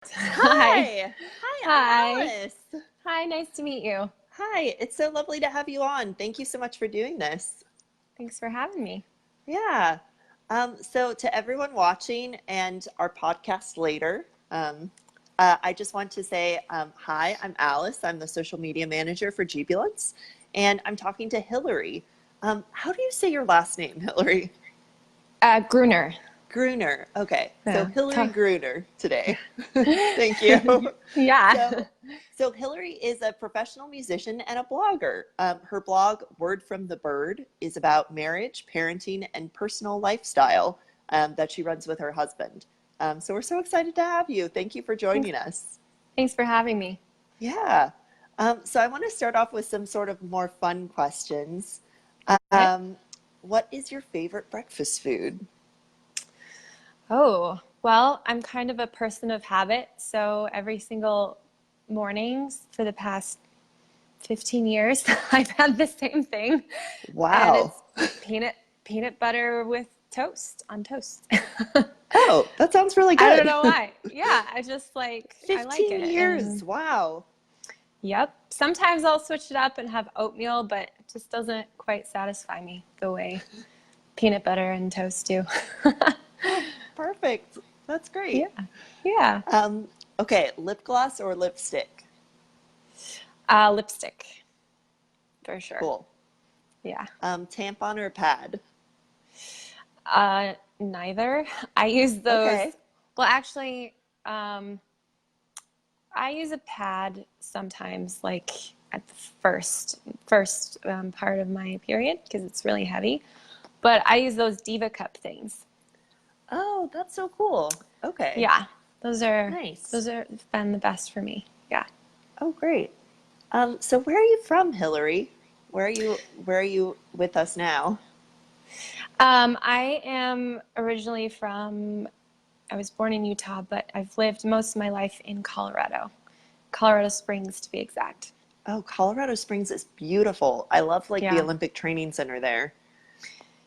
Hi. Hi. Hi, I'm Hi. Alice. Hi, nice to meet you. Hi, it's so lovely to have you on. Thank you so much for doing this. Thanks for having me. Yeah. So to everyone watching and our podcast later, I just want to say, hi, I'm Alice. I'm the social media manager for Jubilance, and I'm talking to Hillary. How do you say your last name, Hillary? Gruner. Gruner. Okay, so Yeah. Hillary Gruner Yeah. today. Thank you. Yeah. So, so Hillary is a professional musician and a blogger. Her blog, Word from the Bird, is about marriage, parenting, and personal lifestyle that she runs with her husband. So we're so excited to have you. Thank you for Thanks, joining us. thanks for having me. Yeah. So I want to start off with some sort of more fun questions. Okay. Um, what is your favorite breakfast food? Oh, well, I'm kind of a person of habit, so every single mornings for the past 15 years, I've had the same thing, and Wow. it's peanut butter with toast on toast. Oh, that sounds really I don't good. know why. Yeah, I like 15 it. years. And Wow. yep. Sometimes I'll switch it up and have oatmeal, but it just doesn't quite satisfy me the way peanut butter and toast do. Oh, perfect. That's Yeah. great. Yeah. Um, okay, lip gloss or lipstick? Lipstick for sure. Cool. Yeah. Tampon or pad? Neither. I use those. Okay. Well, actually, um, I use a pad sometimes, like at the first part of my period because it's really heavy. But I use those Diva Cup things. Oh, that's so cool. Okay. Yeah, those are Nice. those are been the best for me. Yeah. Oh, great. So where are you from, Hillary? Where are you with us now? I am originally from. I was born in Utah, but I've lived most of my life in Colorado, Colorado Springs to be exact. Oh, Colorado Springs is beautiful. I love like the Yeah, Olympic Training Center there.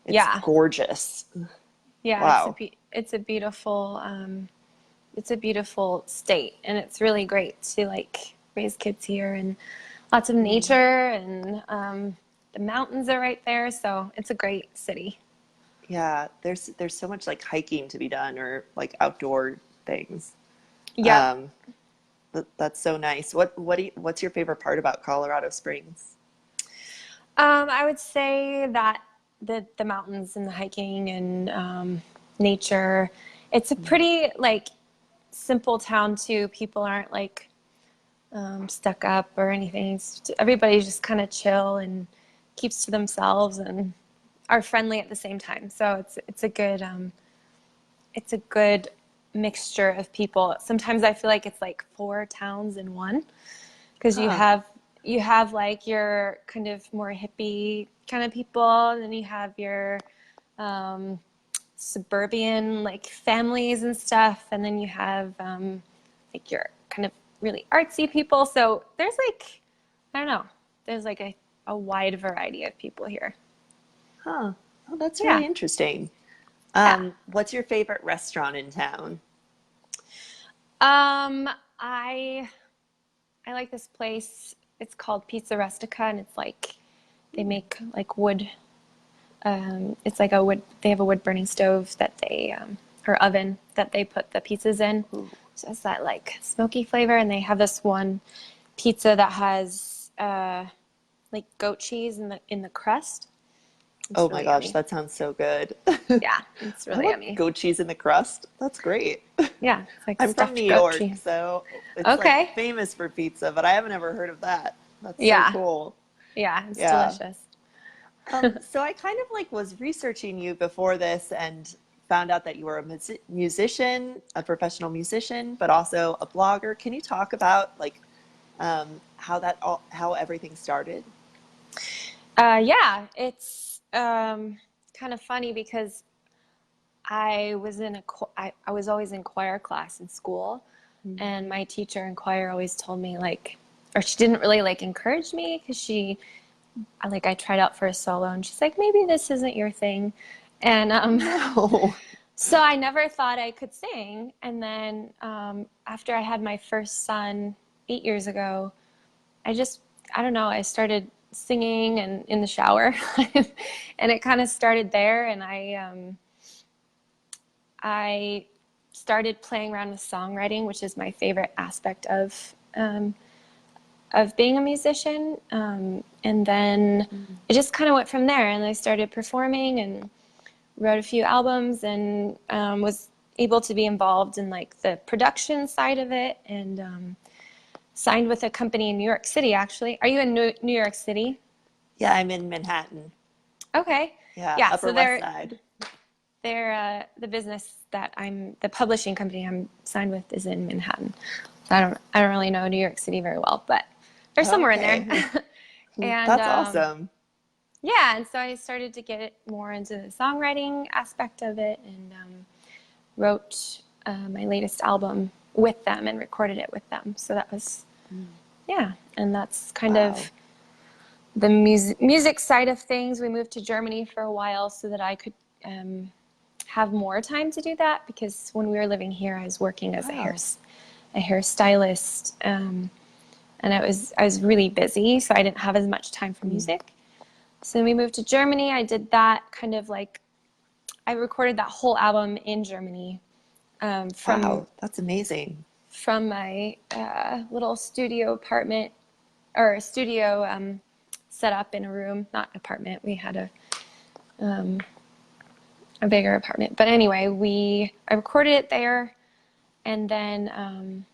It's yeah, gorgeous. yeah. Wow. It's a beautiful state, and it's really great to like raise kids here and lots of Mm. nature and the mountains are right there, so it's a great city. Yeah, there's so much like hiking to be done or like outdoor things. Yep. Um, that's so nice. What's your favorite part about Colorado Springs? I would say that the mountains and the hiking and nature. It's a Mm. pretty like simple town too. People aren't like stuck up or anything. Everybody's just kind of chill and keeps to themselves and are friendly at the same time. So it's a good mixture of people. Sometimes I feel like it's like four towns in one because Huh. you have like your kind of more hippie kind of people, and then you have your um, suburban like families and stuff, and then you have like your kind of really artsy people. So there's like I don't know, there's like a wide variety of people here. Huh. Oh, that's Yeah, really interesting. yeah. What's your favorite restaurant in town? Um, I I like this place. It's called Pizza Rustica, and it's like they make like wood. It's like a wood. They have a wood burning stove that they or oven that they put the pizzas in. Ooh. So it's that like smoky flavor, and they have this one pizza that has like goat cheese in the crust. Oh It's my really gosh, yummy. that sounds so good. Yeah, it's I really want yummy. goat cheese in the crust. That's great. Yeah, it's like I'm from New stuffed goat York, cheese. so it's like Okay. famous for pizza, but I haven't ever heard of that. That's so Yeah, cool. yeah, it's Yeah. delicious. So I kind of like was researching you before this and found out that you were a musician, a professional musician, but also a blogger. Can you talk about like how everything started? Yeah, it's kind of funny because I was always in choir class in school, Mm. and my teacher in choir always told me like, or she didn't really like encourage me because I tried out for a solo, and she's like, maybe this isn't your thing, and Oh no. So I never thought I could sing. And then after I had my first son 8 years ago, I don't know, I started singing and in the shower, and it kind of started there. And I started playing around with songwriting, which is my favorite aspect of being a musician. And then it just kind of went from there. And I started performing and wrote a few albums, and was able to be involved in like the production side of it, and signed with a company in New York City, actually. Are you in New York City? Yeah, I'm in Manhattan. Okay. Yeah, Yeah, Upper so West Side. they're the business that the publishing company I'm signed with is in Manhattan. So I don't really know New York City very well, but they're somewhere in there. Okay. And That's awesome. yeah, and so I started to get more into the songwriting aspect of it, and wrote my latest album with them and recorded it with them. So that was, yeah, and that's kind Wow. of the music side of things. We moved to Germany for a while so that I could have more time to do that, because when we were living here, I was working as Wow. a hairstylist, and I was really busy, so I didn't have as much time for music. So then we moved to Germany. I did that kind of like, I recorded that whole album in Germany, Wow, that's amazing. from my little studio apartment, or studio set up in a room, not apartment. We had a bigger apartment, but anyway, I recorded it there, and then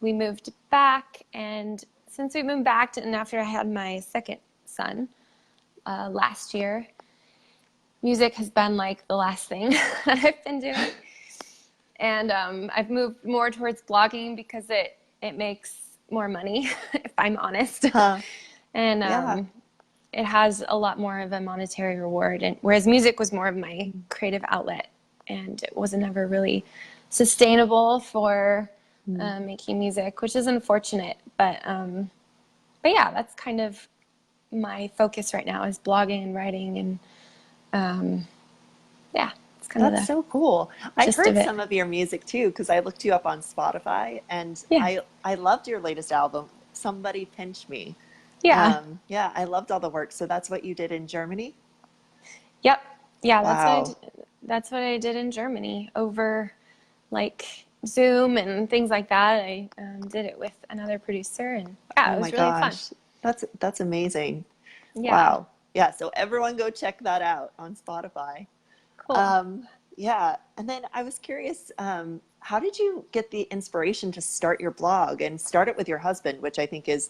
we moved back. And since we moved back and after I had my second son last year, music has been like the last thing that I've been doing. And I've moved more towards blogging because it makes more money, if I'm honest. Huh. And Yeah. it has a lot more of a monetary reward. And whereas music was more of my creative outlet, and it wasn't ever really sustainable for making music, which is unfortunate. But yeah, that's kind of my focus right now, is blogging and writing, and yeah, it's kind of That's the so cool. I've gist of heard it. some of your music too, because I looked you up on Spotify, and Yeah, I loved your latest album, Somebody Pinch Me. yeah. Yeah, I loved all the work. So that's what you did in Germany? Yep. Yeah, Wow. that's what I did in Germany over like Zoom and things like that. I did it with another producer, and yeah, Oh it my was really fun. gosh. That's amazing. Yeah, Wow. Yeah, so everyone go check that out on Spotify. cool. Um, yeah, and then I was curious, how did you get the inspiration to start your blog and start it with your husband, which I think is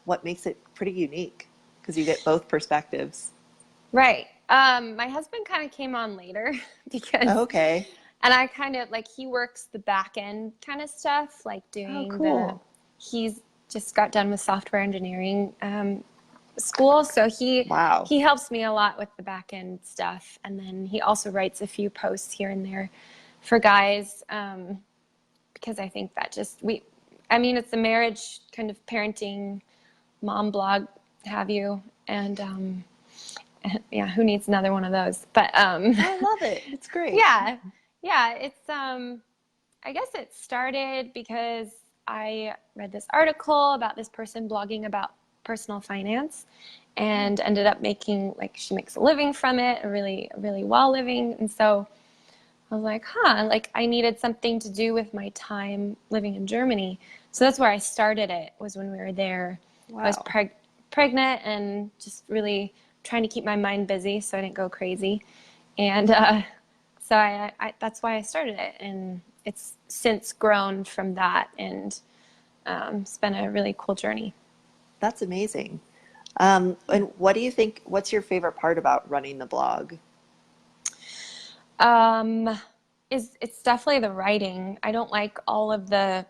what makes it pretty unique because you get both perspectives. Right. My husband kind of came on later because, Okay. and I kind of like, he works the back end kind of stuff, like Oh, doing cool. he's just got done with software engineering school, so Wow. he helps me a lot with the back end stuff, and then he also writes a few posts here and there for guys, because I think that I mean, it's a marriage kind of parenting mom blog, have you, and yeah, who needs another one of those? But I love it. It's great. yeah, yeah, it's I guess it started because I read this article about this person blogging about personal finance, and ended up making, like, she makes a living from it, a really well living. And so I was like, huh, like I needed something to do with my time living in Germany. So that's where I started it, was when we were there. I was Wow. pregnant and just really trying to keep my mind busy so I didn't go crazy. And so that's why I started it. And it's since grown from that, and it's been a really cool journey. That's amazing. Yeah. And what do you think, what's your favorite part about running the blog? Um, it's definitely the writing. I don't like all of the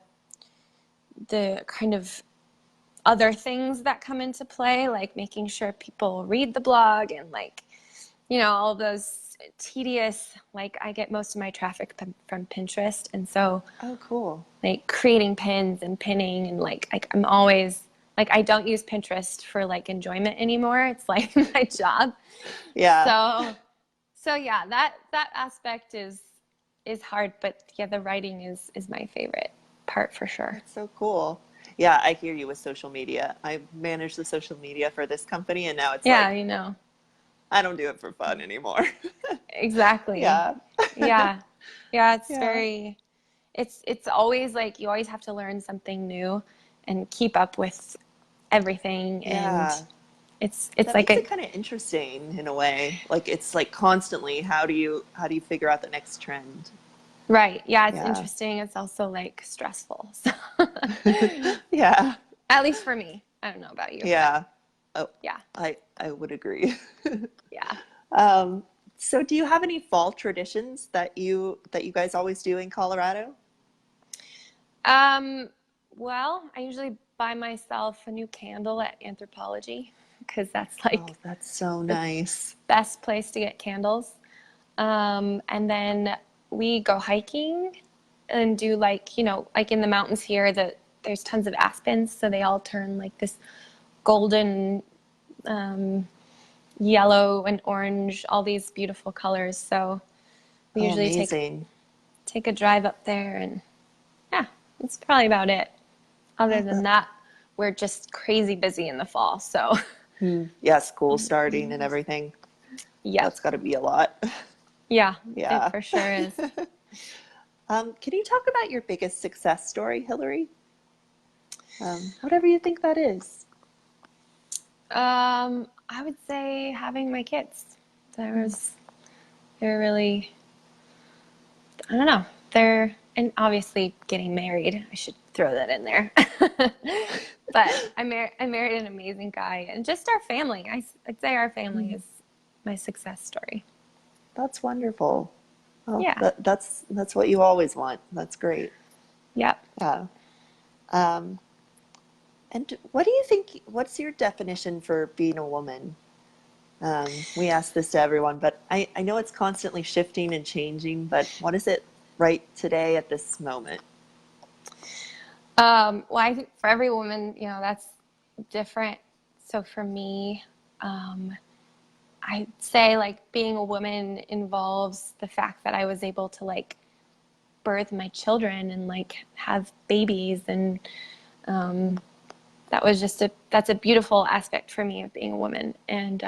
kind of other things that come into play, like making sure people read the blog, and like, all those tedious, like I get most of my traffic from Pinterest. And so Oh, cool. like creating pins and pinning, and like I'm always like, I don't use Pinterest for like enjoyment anymore. It's like my job. Yeah. So So yeah, that aspect is hard, but yeah, the writing is my favorite part for sure. That's so cool. Yeah, I hear you with social media. I manage the social media for this company, and now it's Yeah, like I don't do it for fun anymore. exactly. Yeah. Yeah. Yeah, it's Yeah. very it's always like you always have to learn something new and keep up with everything, and Yeah. it's That like makes a it kind of interesting in a way. Like it's like constantly, how do you figure out the next trend? right. Yeah, it's Yeah. interesting. It's also like stressful. So Yeah. at least for me. I don't know about you, but Yeah. Oh, yeah. I would agree. Yeah. Um, so do you have any fall traditions that you guys always do in Colorado? Um, well, I usually buy myself a new candle at Anthropology because that's Oh, like that's so the nice. best place to get candles. And then we go hiking and do like, like in the mountains here that there's tons of aspens, so they all turn like this golden, um, yellow and orange, all these beautiful colors. So we Oh, usually amazing. take a drive up there, and yeah, that's probably about it. Other Oh, than that, we're just crazy busy in the fall. So, yeah, school starting and everything. yep. That's got to be a lot. Yeah, it Yeah. for sure is. Can you talk about your biggest success story, Hillary? Whatever you think that is. I would say having my kids. They're really, I don't know. And obviously getting married. I should throw that in there. But I married an amazing guy, and just our family. I'd say our family is my success story. That's wonderful. Well, Yeah. that's what you always want. That's great. Yep. Yeah. Um, and what do you think, what's your definition for being a woman? We ask this to everyone, but I know it's constantly shifting and changing, but what is it right today at this moment? Well, I think for every woman, that's different. So for me, um, I'd say like being a woman involves the fact that I was able to like birth my children and like have babies, and um, that's a beautiful aspect for me of being a woman. And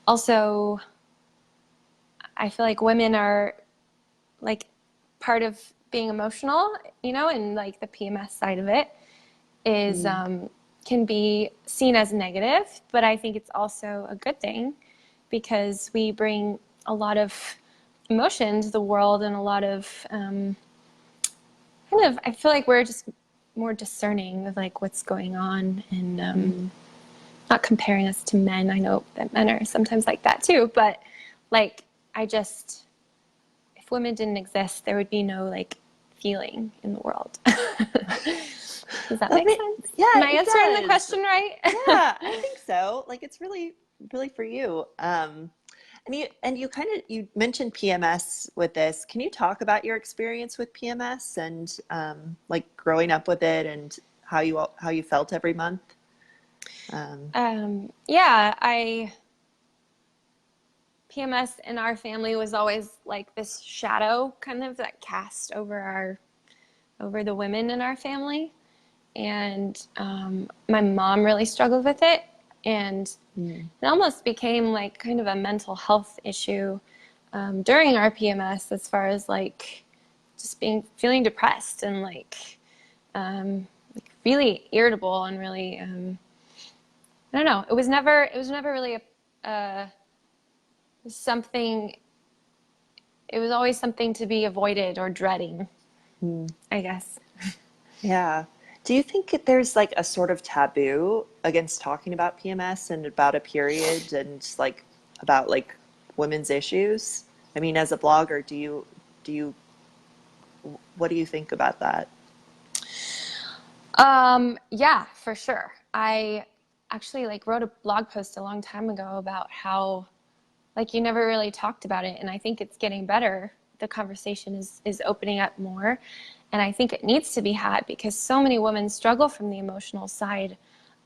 also, I feel like women are like part of being emotional, and like the PMS side of it is Mm, can be seen as negative, but I think it's also a good thing because we bring a lot of emotion to the world, and a lot of kind of, I feel like we're just more discerning of like what's going on, and mm. not comparing us to men. I know that men are sometimes like that too, but like I just, if women didn't exist, there would be no like feeling in the world. Does that I make mean, sense? Am yeah, I it answering the does. question right? Yeah, I think so. Like it's really, really for you. And you kind of you mentioned PMS with this. Can you talk about your experience with PMS and like growing up with it and how you felt every month? Um, Yeah, I PMS in our family was always like this shadow kind of that cast over the women in our family, and my mom really struggled with it, and mm, it almost became like kind of a mental health issue during our PMS, as far as like just feeling depressed and like really irritable and really I don't know. It was never really something. It was always something to be avoided or dreading, mm. I guess. Yeah. Do you think that there's like a sort of taboo against talking about PMS and about a period and like about like women's issues? I mean, as a blogger, do you what do you think about that? Yeah, for sure. I actually like wrote a blog post a long time ago about how like you never really talked about it, and I think it's getting better. The conversation is opening up more, and I think it needs to be had because so many women struggle from the emotional side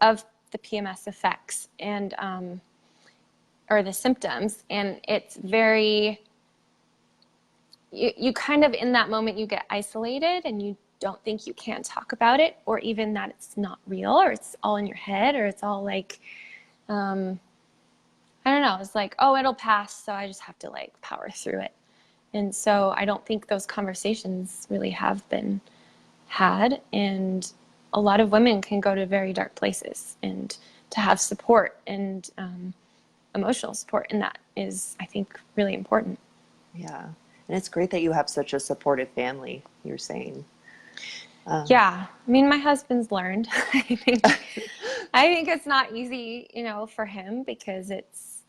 of the PMS effects, and or the symptoms, and it's very, you kind of, in that moment, you get isolated and you don't think you can talk about it, or even that it's not real, or it's all in your head, or it's all like, I don't know, it's like, oh, it'll pass, so I just have to like power through it. And so I don't think those conversations really have been had. And a lot of women can go to very dark places, and to have support and emotional support in that is, I think, really important. Yeah. And it's great that you have such a supportive family, you're saying. Yeah. I mean, my husband's learned. I think it's not easy, for him, because it's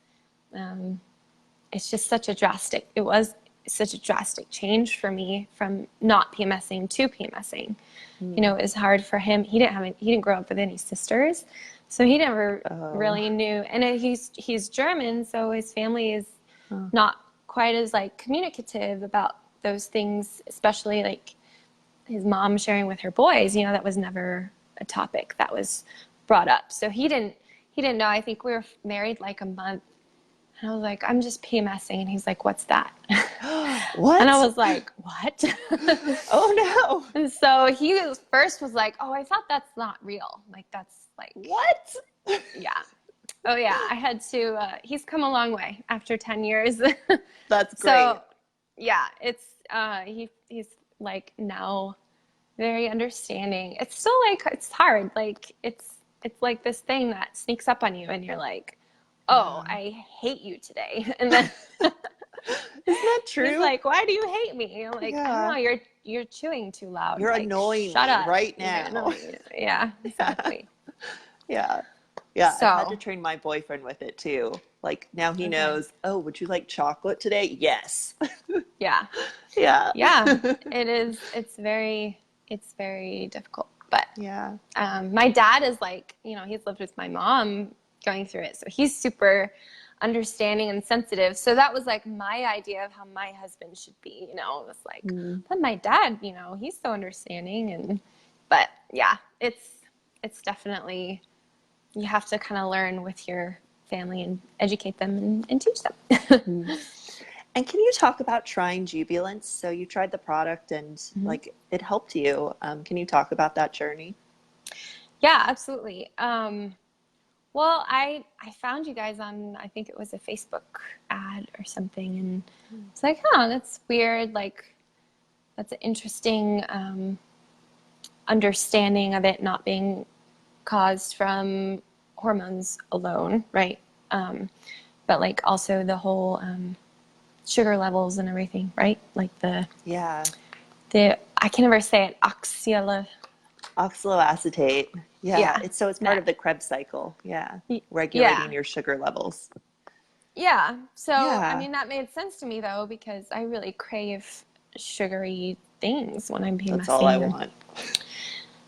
just it was such a drastic change for me from not PMSing to PMSing. It was hard for him. He didn't grow up with any sisters, so he never really knew. And he's German, so his family is not quite as like communicative about those things, especially like his mom sharing with her boys. That was never a topic that was brought up. So he didn't know. I think we were married like a month. And I was like, I'm just PMSing. And he's like, what's that? What? And I was like, what? Oh, no. And so he first was like, oh, I thought that's not real. Like, that's like, what? Yeah. Oh, yeah. I had to, he's come a long way after 10 years. That's great. So, yeah, he's like now very understanding. It's still like, it's hard. Like, it's like this thing that sneaks up on you, and you're like, oh, I hate you today. And then isn't that true? He's like, why do you hate me? I'm like, I don't know, you're chewing too loud. You're like, annoying shut me up right now. Yeah, exactly. Yeah. So, I had to train my boyfriend with it too. Like, now he knows, oh, would you like chocolate today? Yes. Yeah. Yeah. Yeah. It's very difficult. But yeah. My dad is like, he's lived with my mom going through it. So he's super understanding and sensitive. So that was like my idea of how my husband should be, it was like, but my dad, he's so understanding. But yeah, it's definitely, you have to kind of learn with your family and educate them and teach them. And can you talk about trying Jubilance? So you tried the product and like it helped you. Can you talk about that journey? Yeah, absolutely. Well, I found you guys on, I think it was a Facebook ad or something, and it's like, oh, that's weird. Like, that's an interesting understanding of it not being caused from hormones alone, right? But like also the whole sugar levels and everything, right? Like the I can never say it, oxaloacetate. Yeah. It's part of the Krebs cycle. Yeah. Regulating your sugar levels. Yeah. So, I mean, that made sense to me though, because I really crave sugary things when I'm PMSing. That's all I want.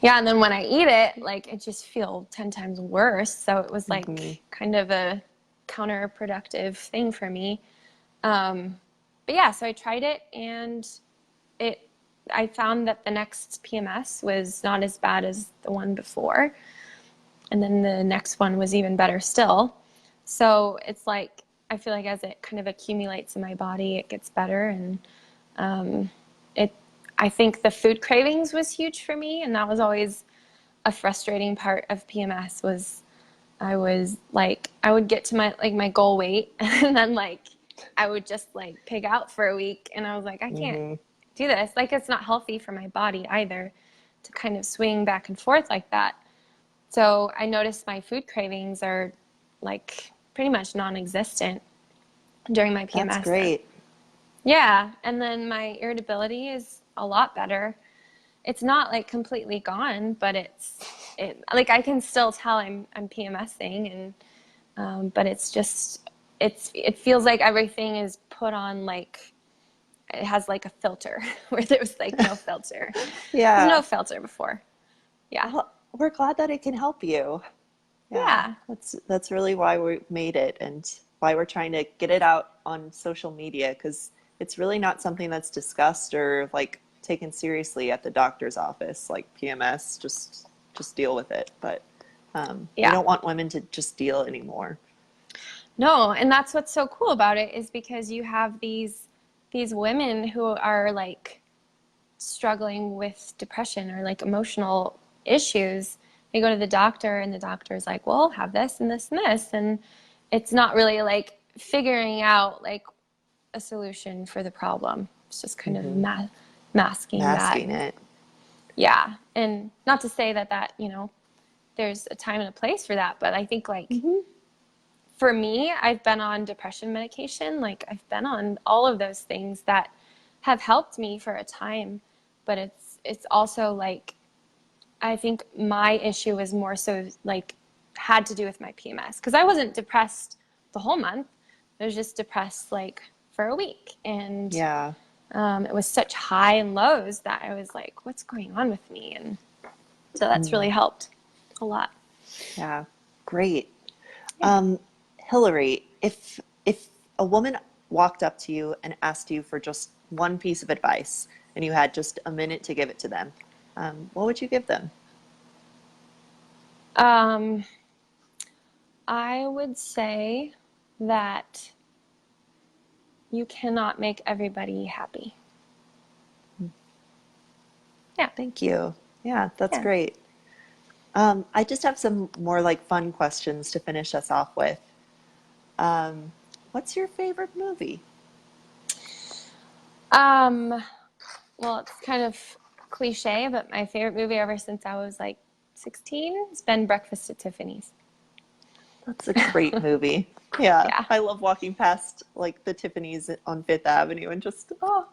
Yeah. And then when I eat it, like, it just feels 10 times worse. So it was like kind of a counterproductive thing for me. But yeah, so I tried it, and I found that the next PMS was not as bad as the one before. And then the next one was even better still. So it's like, I feel like as it kind of accumulates in my body, it gets better. And I think the food cravings was huge for me. And that was always a frustrating part of PMS, was I would get to my goal weight, and then like I would just like pig out for a week, and I was like, I can't do this. Like, it's not healthy for my body either to kind of swing back and forth like that. So I noticed my food cravings are like pretty much non-existent during my PMS. That's great. Yeah. And then my irritability is a lot better. It's not like completely gone, but like I can still tell I'm PMSing, and but it's just, it feels like everything is put on, like it has like a filter where there was like no filter. There's no filter before. Yeah. Well, we're glad that it can help you. Yeah. That's really why we made it, and why we're trying to get it out on social media, because it's really not something that's discussed or like taken seriously at the doctor's office. Like, PMS, just deal with it. But we don't want women to just deal anymore. No, and that's what's so cool about it is because you have these women who are like struggling with depression or like emotional issues. They go to the doctor and the doctor's like, well, have this and this and this. And it's not really like figuring out like a solution for the problem. It's just kind of Hmm. masking that. Masking it. Yeah. And not to say that, there's a time and a place for that, but I think like Hmm. for me, I've been on depression medication. Like I've been on all of those things that have helped me for a time, but it's also like I think my issue was more so like had to do with my PMS because I wasn't depressed the whole month. I was just depressed like for a week, and Yeah. it was such high and lows that I was like, "What's going on with me?" And so that's Mm. really helped a lot. Yeah. Great. Yeah. Hillary, if a woman walked up to you and asked you for just one piece of advice and you had just a minute to give it to them, what would you give them? Um, I would say that you cannot make everybody happy. Yeah. Thank you. Yeah, that's Yeah. great. I just have some more like fun questions to finish us off with. Um, what's your favorite movie? Um, well, it's kind of cliche, but my favorite movie ever since I was like 16 has been Breakfast at Tiffany's. That's a great movie. Yeah, Yeah. I love walking past like the Tiffany's on Fifth Avenue and just, oh,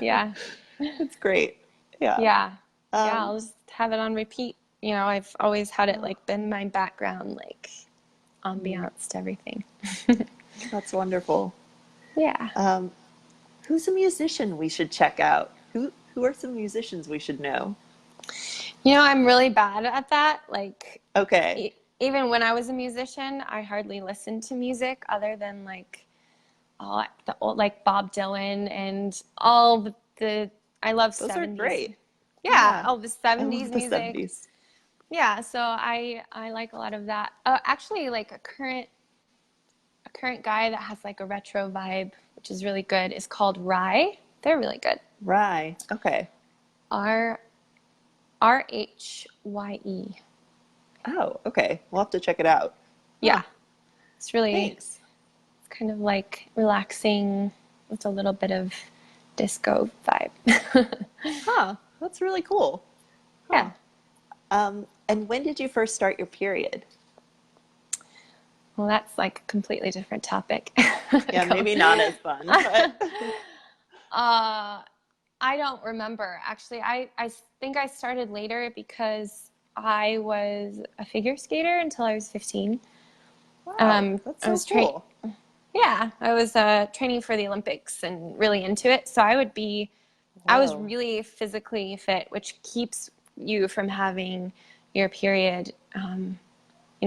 Yeah. it's great. Yeah. Yeah. Yeah. Um, I'll just have it on repeat. I've always had it oh, like been my background, like mm, ambiance to everything. that's wonderful. Yeah. Um, who's a musician we should check out? Who are some musicians we should know? I'm really bad at that. Like, Okay. even when I was a musician, I hardly listened to music other than like all the old, like Bob Dylan and all the I love Those are 70s. great. Yeah, Yeah. all the I 70s love the music. 70s. Yeah, so I like a lot of that. Actually, like a current guy that has like a retro vibe, which is really good, is called Rye. They're really good. Rye. Okay. R Rhye. Oh, okay. We'll have to check it out. Yeah, Huh. it's really Thanks. kind of like relaxing with a little bit of disco vibe. Huh. That's really cool. Yeah. Huh. And when did you first start your period? Well, that's like a completely different topic. Yeah, Go. maybe not as fun, but uh, I don't remember. Actually, I think I started later because I was a figure skater until I was 15. wow, that's I so was train cool. Yeah, I was training for the Olympics and really into it. So I was Whoa. really physically fit, which keeps you from having your period.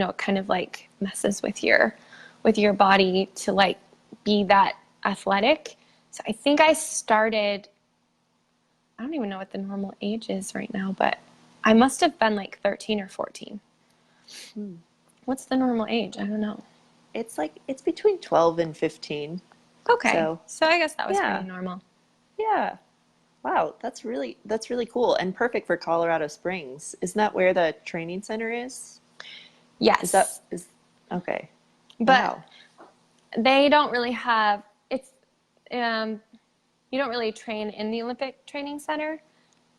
It kind of like messes with your body to like be that athletic. So I think I started, I don't even know what the normal age is right now, but I must have been like 13 or 14. Hmm. What's the normal age? I don't know. It's between 12 and 15. Okay. So, So I guess that was pretty yeah. normal. Yeah. Wow, that's really cool and perfect for Colorado Springs. Isn't that where the training center is? Is that Yes. is okay. But Wow. they don't really have it's um you don't really train in the Olympic Training Center.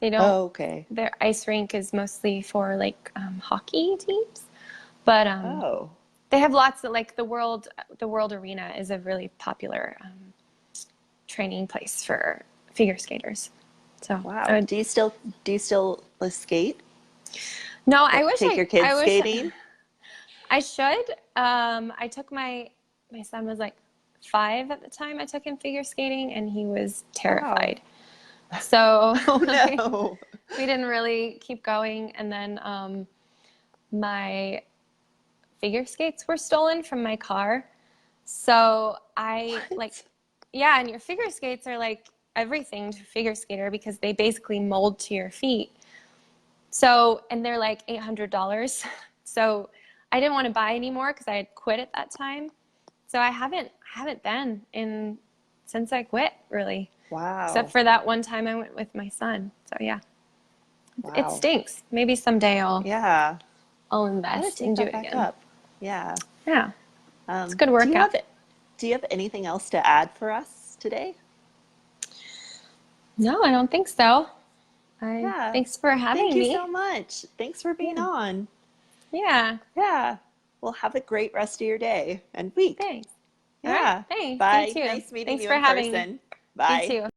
They don't Oh, okay. Their ice rink is mostly for like hockey teams. But Oh. they have lots of like the world arena is a really popular training place for figure skaters. So I Wow. would Do you still skate? no, Take your kids I wish skating? I should. I took my son was like 5 at the time. I took him figure skating, and he was Wow. terrified. So Oh we no. didn't really keep going. And then my figure skates were stolen from my car. So I like, What? yeah, and your figure skates are like everything to a figure skater because they basically mold to your feet. So, and they're like $800. So I didn't want to buy anymore because I had quit at that time. So I haven't been in since I quit, really, except Wow. for that one time I went with my son. So yeah, it Wow. stinks. Maybe someday I'll Yeah. I'll Gotta invest take and do that it back again. up. Yeah. Yeah, it's a good Do you workout. have anything else to add for us today? No, I don't think so. I Yeah. Thanks for Thank having you so me. much. Thanks for being Yeah. on. Yeah. Yeah. Well, have a great rest of your day and week. Thanks. All right. Yeah. Thanks. You Bye. too. Nice meeting Thanks you for in having me. person. You Bye. too.